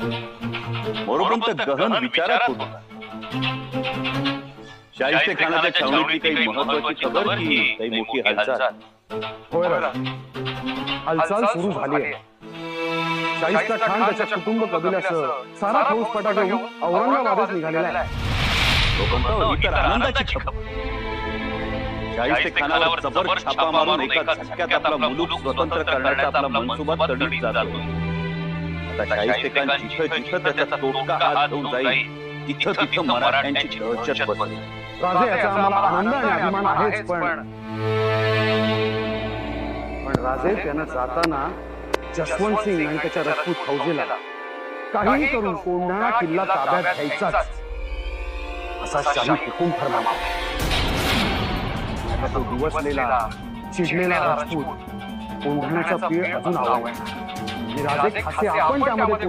मोरोपंत गहन विचारात होता. शाहिस्ते खानाच्या छावणीतली काही महत्वाची खबर की काही मोठी हालचाल? होय राजा, हालचाल सुरू झाली आहे. शाहिस्ता खान त्याच्या कुटुंब कबिल्यासह सारा फौजफाटा घेऊन औरंगाबादच निघालेला आहे. मोरोपंत इतर आनंदाची खबर. शाहिस्ते खानावर जबर छापा मारून एका झटक्यात आपला मुलूक स्वतंत्र करण्याचा आपला मनसुबा तडीत जातो. आता शाहिस्ते खान जिथं जिथं त्याचा तोडका हात घेऊन जाईल तिथं तिथं मराठ्यांची दहशत बसेल. राजे, याचा आम्हाला आनंद आणि अभिमान आहेच, पण राजे, त्यानं जाताना जसवंत सिंग आणि त्याच्या राजपूत फौजेला काही करून कोंढाणा किल्ला ताब्यात घ्यायचाच असा शाही हुकूम फरमावला. आता तो दिवसलेला चिडलेला राजपूत कोंढाण्याचा पीळ अजून आवडला. राजे खासे आपण त्यामध्ये